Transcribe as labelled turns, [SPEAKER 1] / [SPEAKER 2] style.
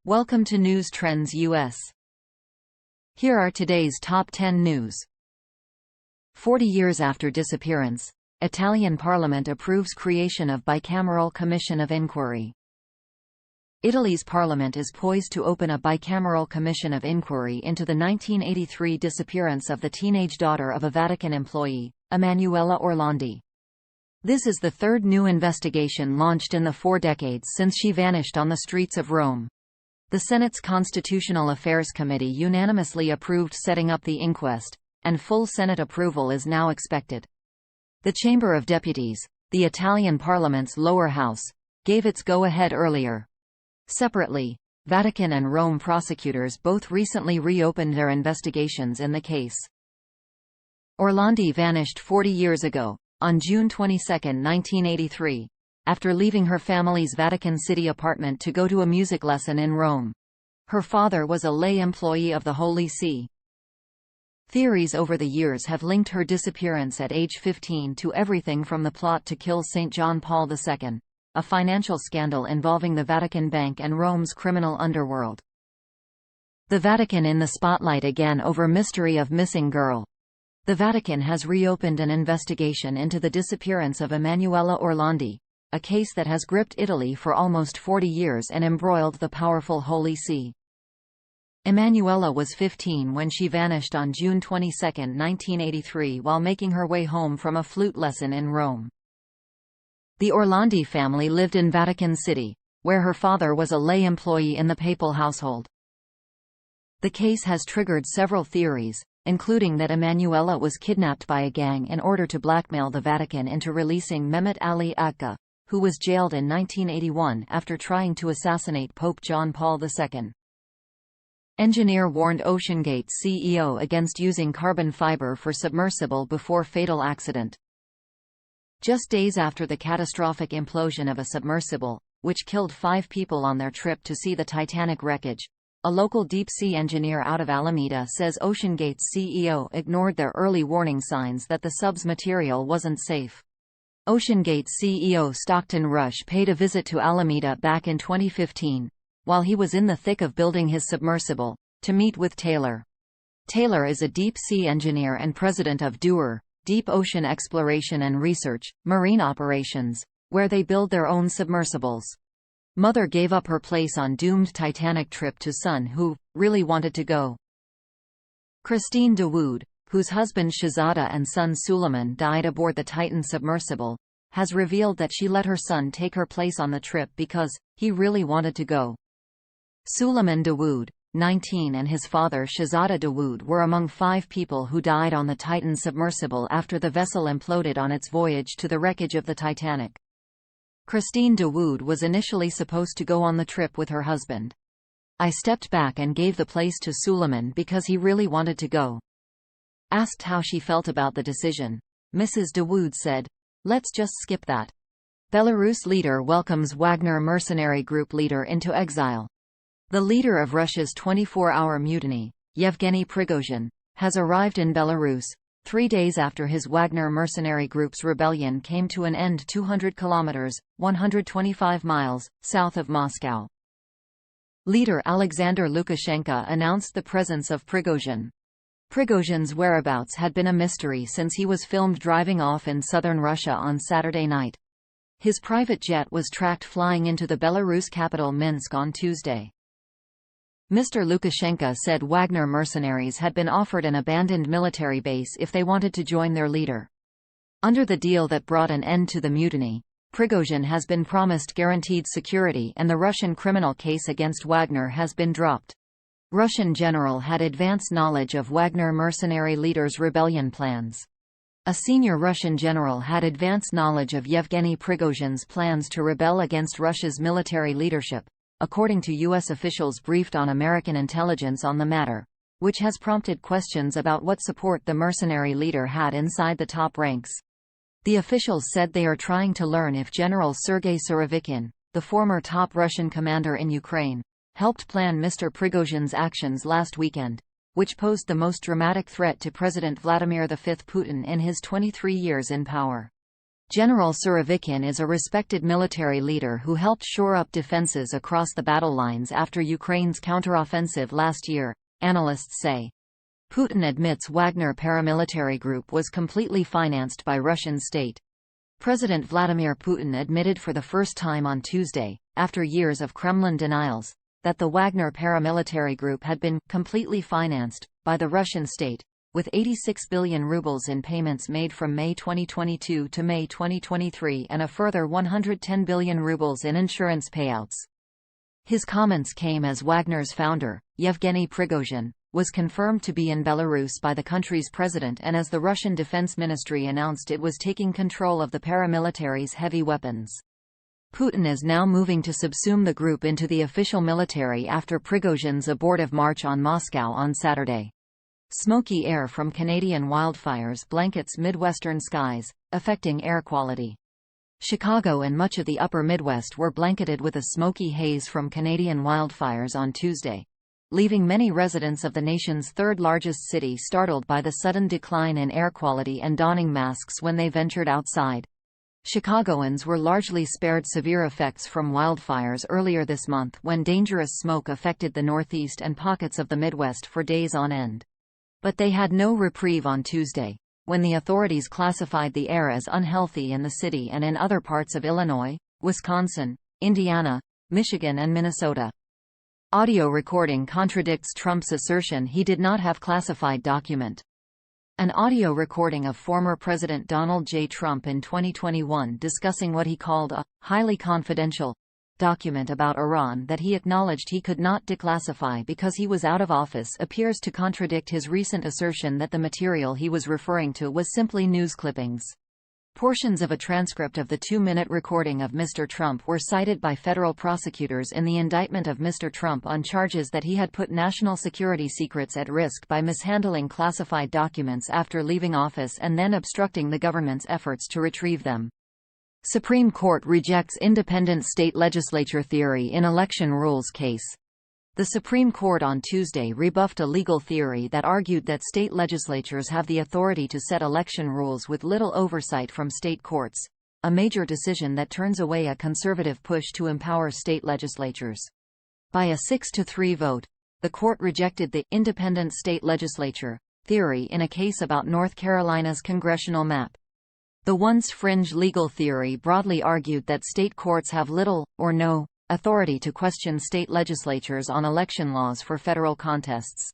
[SPEAKER 1] Welcome to News Trends US. Here are today's top 10 news. 40 years after disappearance, Italian Parliament approves creation of Bicameral Commission of Inquiry. Italy's Parliament is poised to open a bicameral commission of inquiry into the 1983 disappearance of the teenage daughter of a Vatican employee, Emanuela Orlandi. This is the third new investigation launched in the 4 decades since she vanished on the streets of Rome. The Senate's Constitutional Affairs Committee unanimously approved setting up the inquest, and full Senate approval is now expected. The Chamber of Deputies, the Italian Parliament's lower house, gave its go-ahead earlier. Separately, Vatican and Rome prosecutors both recently reopened their investigations in the case. Orlandi vanished 40 years ago, on June 22, 1983. After leaving her family's Vatican City apartment to go to a music lesson in Rome. Her father was a lay employee of the Holy See. Theories over the years have linked her disappearance at age 15 to everything from the plot to kill St. John Paul II, a financial scandal involving the Vatican Bank and Rome's criminal underworld. The Vatican in the spotlight again over mystery of missing girl. The Vatican has reopened an investigation into the disappearance of Emanuela Orlandi, a case that has gripped Italy for almost 40 years and embroiled the powerful Holy See. Emanuela was 15 when she vanished on June 22, 1983 while making her way home from a flute lesson in Rome. The Orlandi family lived in Vatican City, where her father was a lay employee in the papal household. The case has triggered several theories, including that Emanuela was kidnapped by a gang in order to blackmail the Vatican into releasing Mehmet Ali Agca, who was jailed in 1981 after trying to assassinate Pope John Paul II. Engineer warned OceanGate CEO against using carbon fiber for submersible before fatal accident. Just days after the catastrophic implosion of a submersible, which killed 5 people on their trip to see the Titanic wreckage, a local deep-sea engineer out of Alameda says OceanGate's CEO ignored their early warning signs that the sub's material wasn't safe. OceanGate CEO Stockton Rush paid a visit to Alameda back in 2015, while he was in the thick of building his submersible, to meet with Taylor. Taylor is a deep-sea engineer and president of DEWER, Deep Ocean Exploration and Research, Marine Operations, where they build their own submersibles. Mother gave up her place on doomed Titanic trip to son who really wanted to go. Christine Dawood, whose husband Shahzada and son Suleiman died aboard the Titan submersible, has revealed that she let her son take her place on the trip because he really wanted to go. Suleiman Dawood, 19, and his father Shahzada Dawood were among 5 people who died on the Titan submersible after the vessel imploded on its voyage to the wreckage of the Titanic. Christine Dawood was initially supposed to go on the trip with her husband. "I stepped back and gave the place to Suleiman because he really wanted to go." Asked how she felt about the decision, Mrs. Dawood said, "Let's just skip that." Belarus leader welcomes Wagner mercenary group leader into exile. The leader of Russia's 24-hour mutiny, Yevgeny Prigozhin, has arrived in Belarus, 3 days after his Wagner mercenary group's rebellion came to an end 200 kilometers, 125 miles, south of Moscow. Leader Alexander Lukashenko announced the presence of Prigozhin. Prigozhin's whereabouts had been a mystery since he was filmed driving off in southern Russia on Saturday night. His private jet was tracked flying into the Belarus capital Minsk on Tuesday. Mr. Lukashenko said Wagner mercenaries had been offered an abandoned military base if they wanted to join their leader. Under the deal that brought an end to the mutiny, Prigozhin has been promised guaranteed security and the Russian criminal case against Wagner has been dropped. Russian general had advance knowledge of Wagner mercenary leader's rebellion plans. A senior Russian general had advance knowledge of Yevgeny Prigozhin's plans to rebel against Russia's military leadership, according to U.S. officials briefed on American intelligence on the matter, which has prompted questions about what support the mercenary leader had inside the top ranks. The officials said they are trying to learn if General Sergei Surovikin, the former top Russian commander in Ukraine, helped plan Mr. Prigozhin's actions last weekend, which posed the most dramatic threat to President Vladimir V Putin in his 23 years in power. General Surovikin is a respected military leader who helped shore up defenses across the battle lines after Ukraine's counteroffensive last year, analysts say. Putin admits Wagner paramilitary group was completely financed by Russian state. President Vladimir Putin admitted for the first time on Tuesday, after years of Kremlin denials, that the Wagner paramilitary group had been completely financed by the Russian state, with 86 billion rubles in payments made from May 2022 to May 2023 and a further 110 billion rubles in insurance payouts. His comments came as Wagner's founder, Yevgeny Prigozhin, was confirmed to be in Belarus by the country's president and as the Russian Defense Ministry announced it was taking control of the paramilitary's heavy weapons. Putin is now moving to subsume the group into the official military after Prigozhin's abortive march on Moscow on Saturday. Smoky air from Canadian wildfires blankets Midwestern skies, affecting air quality. Chicago and much of the upper Midwest were blanketed with a smoky haze from Canadian wildfires on Tuesday, leaving many residents of the nation's third-largest city startled by the sudden decline in air quality and donning masks when they ventured outside. Chicagoans were largely spared severe effects from wildfires earlier this month when dangerous smoke affected the Northeast and pockets of the Midwest for days on end. But they had no reprieve on Tuesday, when the authorities classified the air as unhealthy in the city and in other parts of Illinois, Wisconsin, Indiana, Michigan and Minnesota. Audio recording contradicts Trump's assertion he did not have classified document. An audio recording of former President Donald J. Trump in 2021 discussing what he called a highly confidential document about Iran that he acknowledged he could not declassify because he was out of office appears to contradict his recent assertion that the material he was referring to was simply news clippings. Portions of a transcript of the 2-minute recording of Mr. Trump were cited by federal prosecutors in the indictment of Mr. Trump on charges that he had put national security secrets at risk by mishandling classified documents after leaving office and then obstructing the government's efforts to retrieve them. Supreme Court rejects independent state legislature theory in election rules case. The Supreme Court on Tuesday rebuffed a legal theory that argued that state legislatures have the authority to set election rules with little oversight from state courts, a major decision that turns away a conservative push to empower state legislatures. By a 6-3 vote, the court rejected the independent state legislature theory in a case about North Carolina's congressional map. The once fringe legal theory broadly argued that state courts have little, or no, authority to question state legislatures on election laws for federal contests.